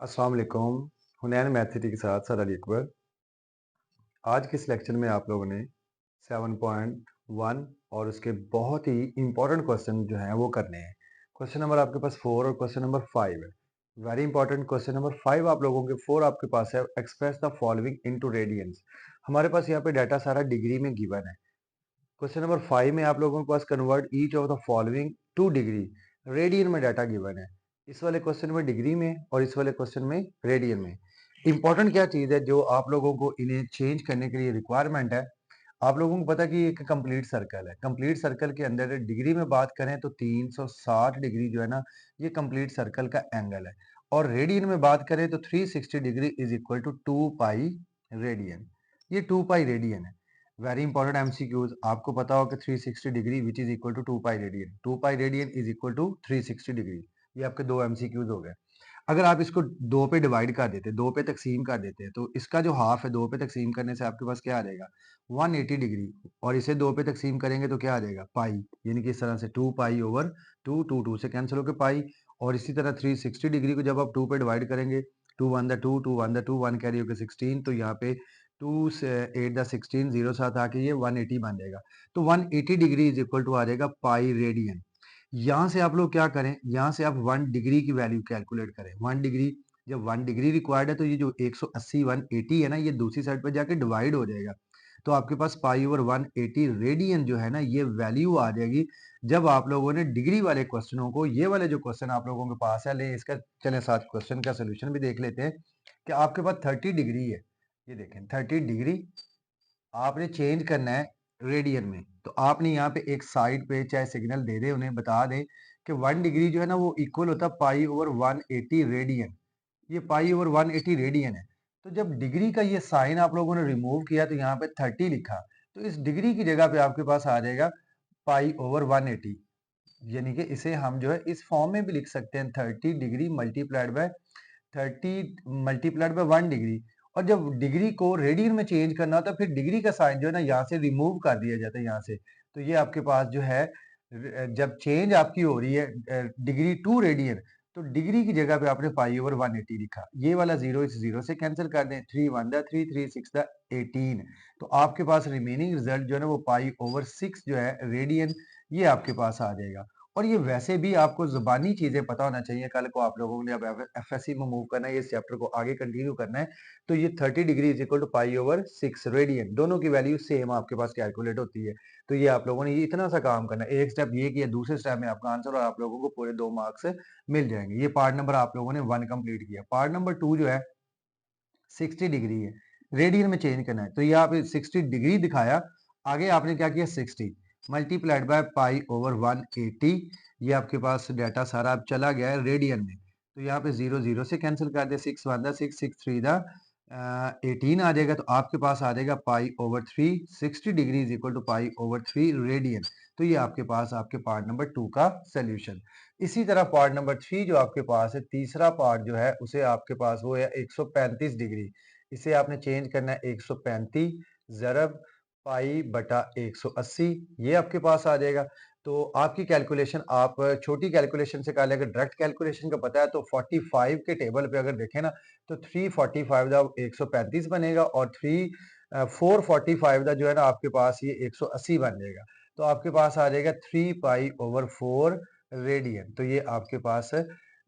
अस्सलाम वालेकुम। हुनैन मैथ्स के साथ सर अली अकबर। आज के इस लेक्चर में आप लोगों ने 7.1 और उसके बहुत ही इंपॉर्टेंट क्वेश्चन जो हैं वो करने हैं। क्वेश्चन नंबर आपके पास 4 और क्वेश्चन नंबर 5 है। वेरी इंपॉर्टेंट क्वेश्चन नंबर 5 आप लोगों के 4 आपके पास है, express the following into radiance. हमारे पास यहाँ पे डाटा सारा डिग्री में गिवन है। क्वेश्चन नंबर 5 में आप लोगों के पास convert each of the following to degree, radian में डाटा गिवन है। इस वाले क्वेश्चन में डिग्री में और इस वाले क्वेश्चन में रेडियन में। इंपॉर्टेंट क्या चीज है जो आप लोगों को इन्हें चेंज करने के लिए रिक्वायरमेंट है। आप लोगों को पता कि एक कंप्लीट सर्कल है, कंप्लीट सर्कल के अंदर डिग्री में बात करें तो 360 डिग्री जो है ना, ये कंप्लीट सर्कल का एंगल है। और रेडियन में बात करें तो 360 degree is equal to 2 pi radian. ये 2 पाई रेडियन है। वेरी इंपॉर्टेंट एमसीक्यूज, आपको पता हो कि 360 degree which is equal to 2 pi radian, 2 pi radian is equal to 360 degree. ये आपके दो एमसीक्यूज हो गए। अगर आप इसको दो पे डिवाइड कर देते, दो पे तकसीम कर देते हैं, तो इसका जो हाफ है दो पे तकसीम करने से आपके पास क्या आ जाएगा 180 डिग्री। और इसे दो पे तकसीम करेंगे तो क्या आ जाएगा पाई, यानी कि इस तरह से 2 पाई ओवर 2, 2 2 से कैंसिल होकर पाई। और इसी तरह 360 डिग्री को जब आप 2 पे डिवाइड करेंगे, 2 1 द 2, 2 1 द 2, 1 कैरी होकर 16, तो यहाँ पे 2 से 8 द 16, 0 साथ आके ये 180 बन जाएगा। तो 180 डिग्री इज इक्वल टू आ जाएगा पाई रेडियन। यहाँ से आप लोग क्या करें, यहाँ से आप 1 डिग्री की वैल्यू कैलकुलेट करें। 1 डिग्री, जब 1 डिग्री रिक्वायर्ड है तो ये जो 180 180 है ना, ये दूसरी साइड पर जाके डिवाइड हो जाएगा। तो आपके पास पाई ओवर 180 रेडियन जो है ना, ये वैल्यू आ जाएगी। जब आप लोगों ने डिग्री वाले क्वेश्चनों को, ये वाले जो क्वेश्चन आप लोगों के पास है, ले इसका चले साथ क्वेश्चन का सोल्यूशन भी देख लेते हैं कि आपके पास 30 डिग्री है। ये देखें 30 डिग्री आपने चेंज करना है रेडियन में। तो आपने यहाँ पे एक साइड पे चाहे सिग्नल दे दे, उन्हें बता दें कि 1 डिग्री जो है ना वो इक्वल होता है पाई ओवर 180 रेडियन। ये पाई ओवर 180 रेडियन है। तो जब डिग्री का ये साइन आप लोगों ने रिमूव किया तो यहाँ पे 30 लिखा, तो इस डिग्री की जगह पे आपके पास आ जाएगा पाई ओवर 180। यानी कि इसे हम जो है इस फॉर्म में भी लिख सकते हैं, 30 degree multiplied by 30 multiplied by 1 degree. और जब डिग्री को रेडियन में चेंज करना होता है, फिर डिग्री का साइन जो है ना यहाँ से रिमूव कर दिया जाता है यहाँ से। तो ये आपके पास जो है जब चेंज आपकी हो रही है डिग्री टू रेडियन, तो डिग्री की जगह पे आपने पाई ओवर 180 लिखा। ये वाला जीरो इस जीरो से कैंसिल कर दें, 3 1 द 3, 3 6 द 18। तो आपके पास रिमेनिंग रिजल्ट जो है ना वो पाई ओवर 6 जो है रेडियन, ये आपके पास आ जाएगा। और ये वैसे भी आपको ज़ुबानी चीज़ें पता होना चाहिए। कल को आप लोगों ने अब एफएससी में मूव करना है, इस चैप्टर को आगे कंटिन्यू करना है, तो ये 30 degree is equal to pi over 6 radian, दोनों की वैल्यू सेम आपके पास कैलकुलेट होती है। तो ये आप लोगों ने ये इतना सा काम करना है, एक स्टेप ये किया, दूसरे स्टेप में आपका आंसर, और आप लोगों को पूरे 2 मार्क्स मिल जाएंगे। ये पार्ट नंबर आप लोगों ने 1 कंप्लीट किया। पार्ट नंबर 2 जो है 60 डिग्री है, रेडियन में चेंज करना है। तो ये आप 60 डिग्री दिखाया, आगे आपने क्या किया 60 मल्टीप्लाइड बाय पाई ओवर 180। ये आपके पास डाटा सारा अब चला गया है रेडियन में। तो यहाँ पे 0 0 से कैंसिल कर दे, 6 1 दा 6, 6 3 दा 18 आ जाएगा। तो आपके पास आ जाएगा pi over 3, 60 degree is equal to pi over 3 radian. तो ये आपके पास आपके पार्ट नंबर 2 का सोल्यूशन। इसी तरह पार्ट नंबर 3 जो आपके पास है, तीसरा पार्ट जो है उसे आपके पास वो है 135 डिग्री। इसे आपने चेंज करना है 135 ज़रब पाई बटा 180, ये आपके पास आ जाएगा। तो आपकी कैलकुलेशन आप छोटी कैलकुलेशन से कर ले, अगर डायरेक्ट कैलकुलेशन का पता है तो 45 के टेबल पे अगर देखें ना, तो 345 दा 135 बनेगा, और 445 दा जो है ना आपके पास ये 180 बन जाएगा। तो आपके पास आ जाएगा 3 पाई ओवर 4 रेडियन। तो ये आपके पास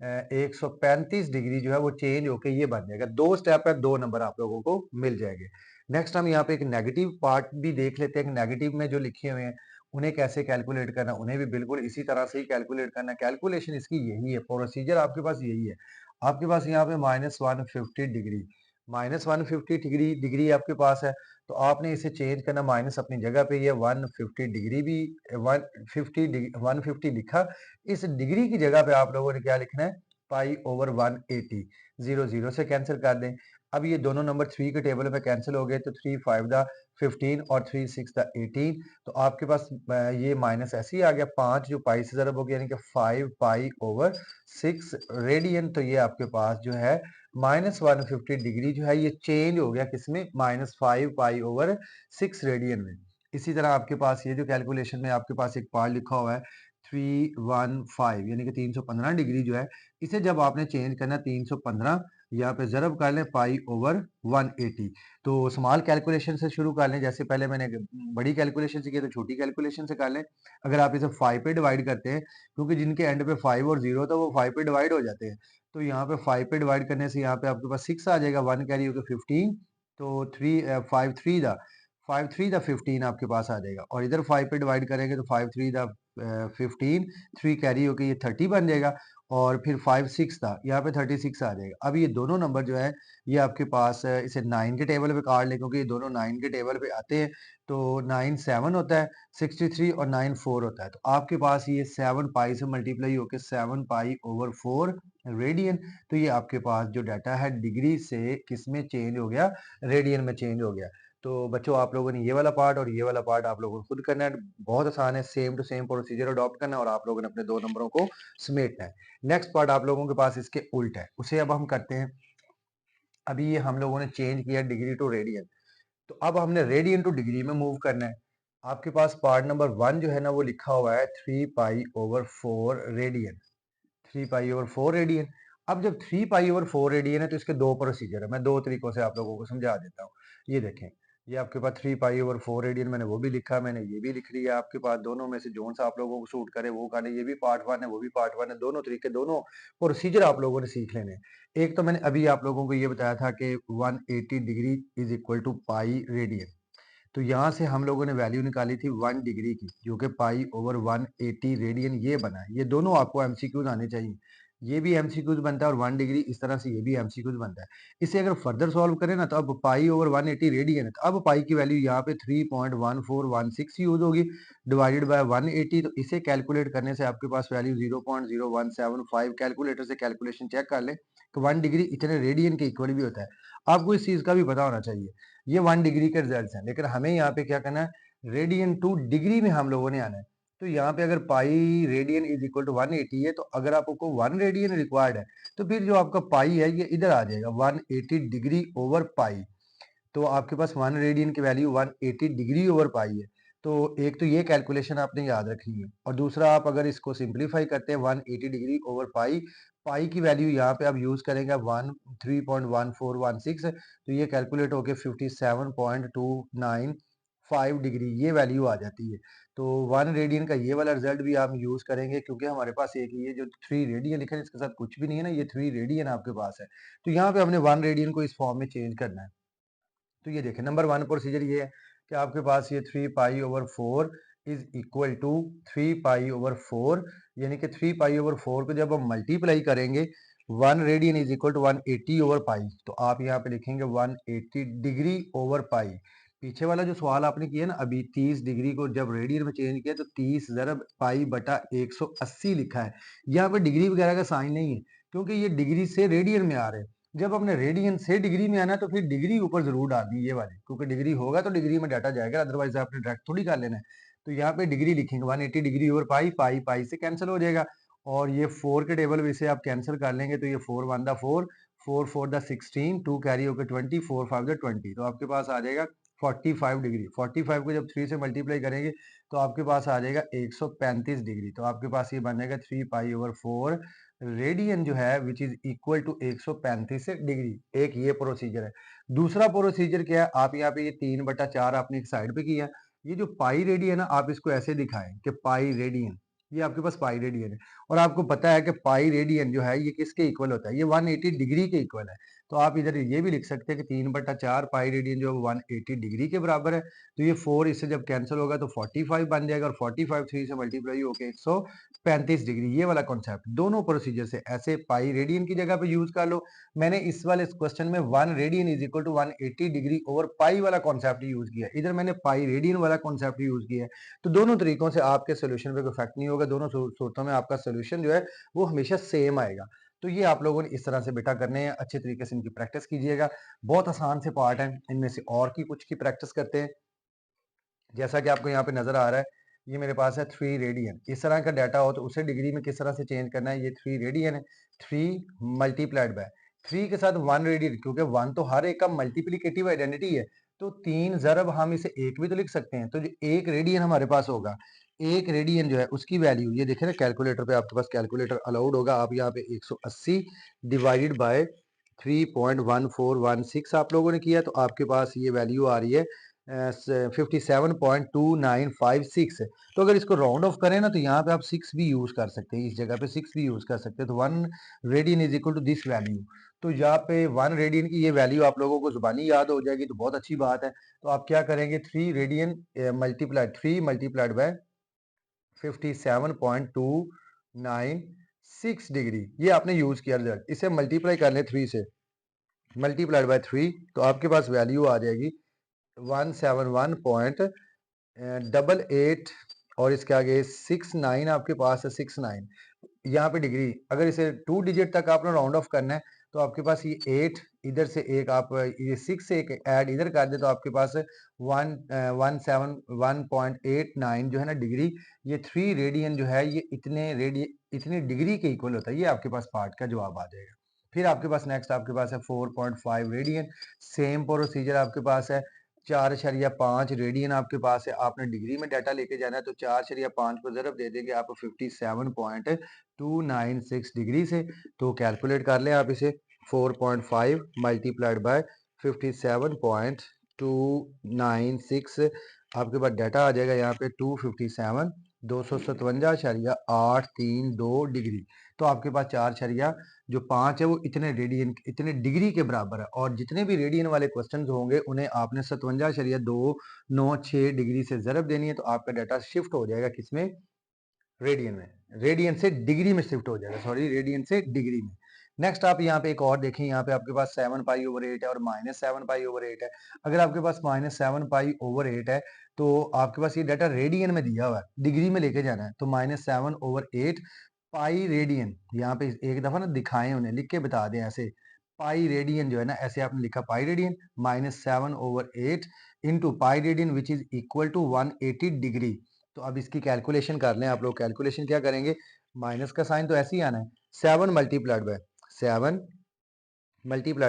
135 डिग्री जो है वो चेंज होके ये बन जाएगा। 2 स्टेप है, 2 नंबर आप लोगों को मिल जाएंगे। नेक्स्ट हम यहाँ पे एक नेगेटिव पार्ट भी देख लेते हैं कि नेगेटिव में जो लिखे हुए हैं उन्हें कैसे कैलकुलेट करना, उन्हें भी बिल्कुल इसी तरह से ही कैलकुलेट करना। कैलकुलेशन इसकी यही है, प्रोसीजर आपके पास यही है। आपके पास यहाँ पे -150 डिग्री, -150 डिग्री डिग्री आपके पास है। तो आपने इसे चेंज करना, माइनस अपनी जगह पे, ये 150 डिग्री भी 150 लिखा। इस डिग्री की जगह पे आप लोगों ने क्या लिखना है, पाई ओवर 180। 0 0 से कैंसिल कर दें। अब ये दोनों नंबर 3 के टेबल में कैंसिल हो गए, तो 3 5 दा 15 और 3 6 दा 18। तो आपके पास ये माइनस ऐसे ही आ गया, 5 जो पाई से ज़रब हो गया, यानी कि 5 पाई ओवर 6 रेडियन। तो ये आपके पास जो है -150 डिग्री जो है ये चेंज हो गया किसमें, -5 पाई ओवर 6 रेडियन में। इसी तरह आपके पास ये जो कैलकुलेशन में आपके पास एक पार्ट लिखा हुआ है 315, यानी कि 315 डिग्री जो है, इसे जब आपने चेंज करना 315, यहाँ पे ज़रब कर लें पाई ओवर 180। तो स्मॉल कैलकुलेशन से शुरू कर लें, जैसे पहले मैंने बड़ी कैलकुलेशन से किया तो छोटी कैलकुलेशन से कर लें। अगर आप इसे 5 पे डिवाइड करते हैं, क्योंकि जिनके एंड पे 5 और 0 था वो 5 पे डिवाइड हो जाते हैं। तो यहाँ पे 5 पे डिवाइड करने से यहाँ पे आपके पास 6 आ जाएगा, 1 कैरी होकर 15, तो 5 3 दा 15 आपके पास आ जाएगा। और इधर 5 पे डिवाइड करेंगे तो 5 3 दा 15, 3 कैरी होके ये 30 बन जाएगा। और फिर 5 6 था, यहाँ पे 36 आ जाएगा। अब ये दोनों नंबर जो है ये आपके पास इसे 9 के टेबल पे काट लें, क्योंकि ये दोनों 9 के टेबल पे आते हैं। तो 9 7 होता है, 63 और 9 4 होता है। तो आपके पास ये 7 पाई से मल्टीप्लाई होकर 7 पाई ओवर 4 रेडियन। तो ये आपके पास जो डाटा है डिग्री से किस में चेंज हो गया, रेडियन में चेंज हो गया। तो बच्चों आप लोगों ने ये वाला पार्ट और ये वाला पार्ट आप लोगों को खुद करना है। बहुत आसान है, same to same procedure adopt करना है और आप लोगों ने अपने 2 नंबरों को समेटना है। नेक्स्ट पार्ट आप लोगों के पास इसके उल्ट है, उसे अब हम करते हैं। अभी ये हम लोगों ने चेंज किया डिग्री टू रेडियन, तो अब हमने रेडियन टू डिग्री में मूव करना है। आपके पास पार्ट नंबर 1 जो है ना वो लिखा हुआ है 3 pi over 4 radian, 3 pi over 4 radian. अब जब 3 पाई ओवर 4 रेडियन है तो इसके दो प्रोसीजर है, मैं दो तरीकों से आप लोगों को समझा देता हूँ। ये देखें, ये आपके पास 3 पाई ओवर 4 रेडियन, मैंने वो भी लिखा, मैंने ये भी लिख लिया। आपके पास दोनों में से जोन सा आप लोगों को सूट करे वो करें, ये भी पार्ट 1 है वो भी पार्ट 1 है। दोनों तरीके, दोनों प्रोसीजर आप लोगों ने सीख लेने हैं। एक तो मैंने अभी आप लोगों को ये बताया था कि 180 degree is equal to pi radian. तो यहाँ से हम लोगों ने वैल्यू निकाली थी 1 डिग्री की, जो कि पाई ओवर 180 रेडियन ये बना है। ये दोनों आपको एमसीक्यूज आने चाहिए। ये भी एमसीक्यूज बनता है और 1 डिग्री इस तरह से ये भी एमसीक्यूज बनता है। इसे अगर फर्दर सॉल्व करें ना तो अब पाई ओवर 180 रेडियन है, तो अब पाई की वैल्यू यहाँ पे 3.1416 यूज होगी डिवाइडेड बाय 180। तो इसे कैलकुलेट करने से आपके पास वैल्यू 0.0175, कैलकुलेटर से कैलकुलेशन चेक कर ले तो 1 डिग्री इतने रेडियन के इक्वल भी होता है। आपको इस चीज का भी पता होना चाहिए। ये 1 डिग्री के रिजल्ट्स हैं, लेकिन हमें यहाँ पे क्या करना है, रेडियन टू डिग्री में हम लोगों ने आना है। तो यहाँ पे अगर pi radian is equal to 180 है, तो अगर आपको 1 रेडियन रिक्वायर्ड है तो फिर जो आपका पाई है ये इधर आ जाएगा 180 डिग्री ओवर पाई। तो आपके पास 1 रेडियन की वैल्यू 180 डिग्री ओवर पाई है। तो एक तो ये कैलकुलेशन आपने याद रखनी है, और दूसरा आप अगर इसको सिंप्लीफाई करते हैं 180 डिग्री ओवर पाई, पाई की वैल्यू यहाँ पे आप यूज करेंगे 3.1416, तो ये कैलकुलेट होके 57.295 डिग्री ये वैल्यू आ जाती है। तो 1 रेडियन का ये वाला रिजल्ट भी आप यूज करेंगे, क्योंकि हमारे पास एक ये जो 3 रेडियन लिखा है इसके साथ कुछ भी नहीं है ना, ये 3 रेडियन आपके पास है। तो यहाँ पे हमने 1 रेडियन को इस फॉर्म में चेंज करना है। तो ये देखें, नंबर 1 प्रोसीजर ये है कि आपके पास ये 3 pi over 4 is equal to 3 pi over 4, यानी कि 3 पाई ओवर 4 को जब हम मल्टीप्लाई करेंगे 1 radian is equal to 180 over pi, तो आप यहाँ पे लिखेंगे 180 डिग्री ओवर पाई। पीछे वाला जो सवाल आपने किया ना अभी 30 डिग्री को जब रेडियन में चेंज किया तो 30 ज़रब पाई बटा 180 लिखा है। यहाँ पे डिग्री वगैरह का साइन नहीं है, क्योंकि ये डिग्री से रेडियन में आ रहे हैं। जब हमने रेडियन से डिग्री में आना है तो फिर डिग्री ऊपर जरूर डालनी ये वाली, क्योंकि डिग्री होगा तो डिग्री में डाटा जाएगा, अदरवाइज आपने डायरेक्ट थोड़ी कर लेना है। तो यहाँ पे डिग्री लिखेंगे 180 डिग्री ओवर पाई, पाई पाई से कैंसिल हो जाएगा, और ये 4 के टेबल में से आप कैंसिल कर लेंगे तो ये 4 1 दा 4, 4 4 दा 16, 2 कैरी होकर 20, 4 5 दा 20, तो आपके पास आ जाएगा 45 डिग्री। 45 को जब 3 से मल्टीप्लाई करेंगे तो आपके पास आ जाएगा 135 डिग्री। तो आपके पास ये बन जाएगा 3 पाई ओवर 4 रेडियन जो है which is equal to 135 degree. एक ये प्रोसीजर है। दूसरा प्रोसीजर क्या है, आप यहाँ पे ये 3/4 आपने एक साइड पे किया, ये जो पाई रेडियन है ना आप इसको ऐसे दिखाएं कि पाई रेडियन, ये आपके पास पाई रेडियन है। और आपको पता है कि पाई रेडियन जो है ये किसके इक्वल होता है, ये 180 डिग्री के इक्वल है। तो आप इधर ये भी लिख सकते हैं कि 3/4 पाई रेडियन जो 180 डिग्री के बराबर है। तो ये 4 इससे जब कैंसिल होगा तो 45 बन जाएगा, और 45 3 से मल्टीप्लाई होकर 135 डिग्री, ये वाला कॉन्सेप्ट दोनों प्रोसीजर से ऐसे पाई रेडियन की जगह पे यूज कर लो। मैंने इस वाले क्वेश्चन में 1 radian is equal to 180 degree over pi वाला कॉन्सेप्ट यूज किया, इधर मैंने पाई रेडियन वाला कॉन्सेप्ट यूज किया है। तो दोनों तरीकों से आपके सोल्यूशन पे कोई इफेक्ट नहीं होगा, दोनों सूरतों में आपका सोल्यूशन जो है वो हमेशा सेम आएगा। तो ये आप लोगों ने इस तरह से बेटा करने हैं, अच्छे तरीके से इनकी प्रैक्टिस कीजिएगा। बहुत आसान से पार्ट है, इनमें से और की कुछ की प्रैक्टिस करते हैं। जैसा कि आपको यहाँ पे नजर आ रहा है, ये मेरे पास है 3 रेडियन। इस तरह का डाटा हो तो उसे डिग्री में किस तरह से चेंज करना है, ये 3 रेडियन है, 3 मल्टीप्लाइड बाय 3 के साथ 1 रेडियन, क्योंकि 1 तो हर एक का मल्टीप्लिकेटिव आइडेंटिटी है। तो 3 ज़रब हम इसे 1 भी तो लिख सकते हैं, तो जो 1 रेडियन हमारे पास होगा, 1 रेडियन जो है उसकी वैल्यू ये देखें ना, कैलकुलेटर पे आपके पास कैलकुलेटर अलाउड होगा, आप यहाँ पे 180 डिवाइडेड बाय 3.1416 आप लोगों ने किया, तो आपके पास ये वैल्यू आ रही है 57.2956। तो अगर इसको राउंड ऑफ करें ना, तो यहाँ पे आप 6 भी यूज कर सकते हैं, इस जगह पे 6 भी यूज कर सकते हैं। तो 1 radian is equal to this value. तो यहाँ पे 1 रेडियन की ये वैल्यू आप लोगों को जुबानी याद हो जाएगी, तो बहुत अच्छी बात है। तो आप क्या करेंगे, 3 radian multiplied 3 multiplied by 57.296 degree, ये आपने यूज किया रिजल्ट। इसे मल्टीप्लाई कर लें 3 से, मल्टीप्लाइड बाय 3, तो आपके पास वैल्यू आ जाएगी 171.88 और इसके आगे 69 आपके पास है 69 यहाँ पे डिग्री। अगर इसे 2 डिजिट तक आपने राउंड ऑफ करना है, तो आपके पास ये 8 इधर से एक आप ये 6 से एक ऐड इधर कर दे, तो आपके पास 171.89 जो है ना डिग्री, ये 3 रेडियन जो है ये इतने डिग्री के इक्वल होता है। ये आपके पास पार्ट का जवाब आ जाएगा। फिर आपके पास नेक्स्ट आपके पास है 4.5 रेडियन, सेम प्रोसीजर आपके पास है। 4.5 रेडियन आपके पास है, आपने डिग्री में डाटा लेके जाना है, तो 4.5 को ज़रब दे देंगे आप 57.296 डिग्री से। तो कैलकुलेट कर लें आप इसे, 4.5 मल्टीप्लाइड बाय 57.296, आपके पास डाटा आ जाएगा यहाँ पे 257 257.832 डिग्री। तो आपके पास 4.5 है वो इतने डिग्री के बराबर है। और जितने भी रेडियन वाले क्वेश्चंस होंगे उन्हें आपने 57.296 डिग्री से ज़रब देनी है, तो आपका डाटा शिफ्ट हो जाएगा किसमें, रेडियन में। रेडियन से डिग्री में शिफ्ट हो जाएगा, सॉरी रेडियन से डिग्री में। नेक्स्ट आप यहाँ पे एक और देखें, यहाँ पे आपके पास 7 पाई/8 है और -7 पाई/8 है। अगर आपके पास -7 पाई/8 है, तो आपके पास ये डाटा रेडियन में दिया हुआ है, डिग्री में लेके जाना है। तो -7/8 पाई रेडियन, यहाँ पे एक दफा ना दिखाएं, उन्हें लिख के बता दें ऐसे। पाई रेडियन जो है ना, ऐसे आपने लिखा pi radian -7/8 into pi radian which is equal to 180 degree. तो अब इसकी कैलकुलेशन कर लें आप लोग। कैलकुलेशन क्या करेंगे, माइनस का साइन तो ऐसे ही आना है, 7 multiplied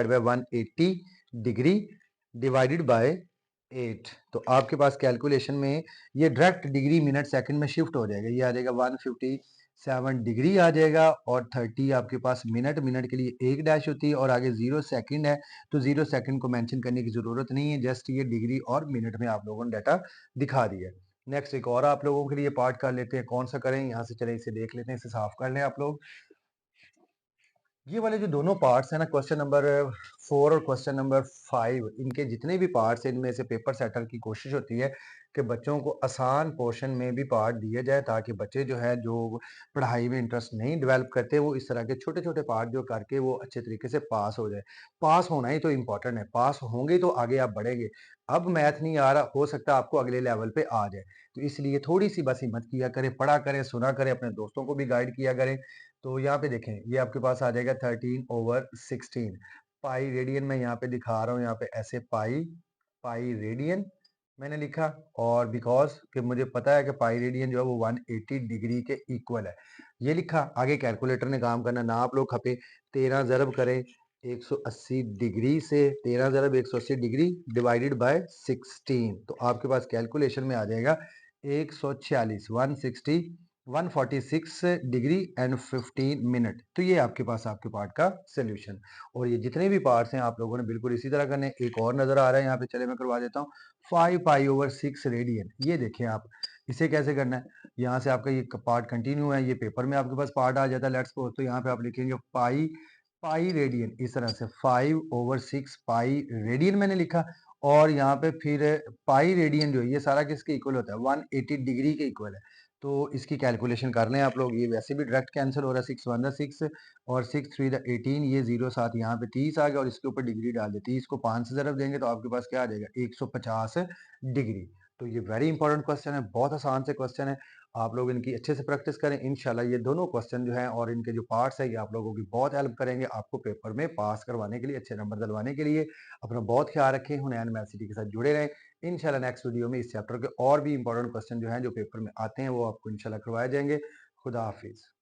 by 180 degree divided by 8। तो आपके पास कैलकुलेशन में ये डायरेक्ट डिग्री मिनट सेकंड में शिफ्ट हो जाएगा। ये आ जाएगा 157 डिग्री आ जाएगा, और 30 आपके पास मिनट, मिनट के लिए एक डैश होती है, और आगे 0 सेकंड है, तो 0 सेकंड को मेंशन करने की जरूरत नहीं है, जस्ट ये डिग्री और मिनट में आप लोगों ने डाटा दिखा दिया है। नेक्स्ट एक और आप लोगों के लिए पार्ट कर लेते हैं, कौन सा करें, यहाँ से चले इसे देख लेते हैं, इसे साफ कर लें आप लोग। ये वाले जो दोनों पार्ट्स हैं ना, क्वेश्चन नंबर 4 और क्वेश्चन नंबर 5, इनके जितने भी पार्ट्स हैं, इनमें से पेपर सेटर की कोशिश होती है कि बच्चों को आसान पोर्शन में भी पार्ट दिए जाए, ताकि बच्चे जो है जो पढ़ाई में इंटरेस्ट नहीं डेवलप करते, वो इस तरह के छोटे छोटे पार्ट जो करके वो अच्छे तरीके से पास हो जाए। पास होना ही तो इम्पोर्टेंट है, पास होंगे तो आगे आप बढ़ेंगे। अब मैथ नहीं आ रहा, हो सकता है आपको अगले लेवल पे आ जाए, तो इसलिए थोड़ी सी बस हिम्मत किया करें, पढ़ा करें, सुना करें, अपने दोस्तों को भी गाइड किया करें। तो यहाँ पे देखें, ये आपके पास आ जाएगा 13/16 पाई रेडियन। मैं यहाँ पे दिखा रहा हूँ, यहाँ पे ऐसे पाई पाई रेडियन मैंने लिखा, और बिकॉज कि मुझे पता है कि पाई रेडियन जो है वो 180 डिग्री के इक्वल है, ये लिखा। आगे कैलकुलेटर ने काम करना ना, आप लोग खपे 13 ज़रब करें 180 डिग्री से, 13 ज़रब 180 डिग्री डिवाइडेड बाय 16, तो आपके पास कैलकुलेशन में आ जाएगा 146 160 146 डिग्री एंड 15 मिनट। तो ये आपके पास आपके पार्ट का सोल्यूशन। और ये जितने भी पार्ट्स हैं आप लोगों ने बिल्कुल इसी तरह करने। एक और नजर आ रहा है यहाँ पे, चले मैं करवा देता हूँ। 5 पाई/6 रेडियन, ये देखें आप, इसे कैसे करना है। यहाँ से आपका ये पार्ट कंटिन्यू है, ये पेपर में आपके पास पार्ट आ जाता है, लेट्स सपोज। तो यहाँ पे आप लिखेंगे पाई पाई रेडियन, इस तरह से 5/6 पाई रेडियन मैंने लिखा। और यहाँ पे फिर पाई रेडियन जो है ये सारा किसके इक्वल होता है, 180 डिग्री के इक्वल है। तो इसकी कैलकुलेशन कर लें आप लोग, ये वैसे भी डायरेक्ट कैंसिल हो रहा है, 6 1 6 और 6 3 18, ये 0 साथ यहाँ पे 30 आ गया, और इसके ऊपर डिग्री डाल दे, 30 को 5 से ज़रब देंगे तो आपके पास क्या आ जाएगा, 150 डिग्री। तो ये वेरी इंपॉर्टेंट क्वेश्चन है, बहुत आसान से क्वेश्चन है। आप लोग इनकी अच्छे से प्रैक्टिस करें, इंशाल्लाह ये दोनों क्वेश्चन जो हैं और इनके जो पार्ट्स हैं, ये आप लोगों की बहुत हेल्प करेंगे आपको पेपर में पास करवाने के लिए, अच्छे नंबर दिलवाने के लिए। अपना बहुत ख्याल रखें, हुनैन मैथ सिटी के साथ जुड़े रहें। इंशाल्लाह नेक्स्ट वीडियो में इस चैप्टर के और भी इंपॉर्टेंट क्वेश्चन जो हैं जो पेपर में आते हैं वो आपको इंशाल्लाह करवाए जाएंगे। खुदा हाफिज।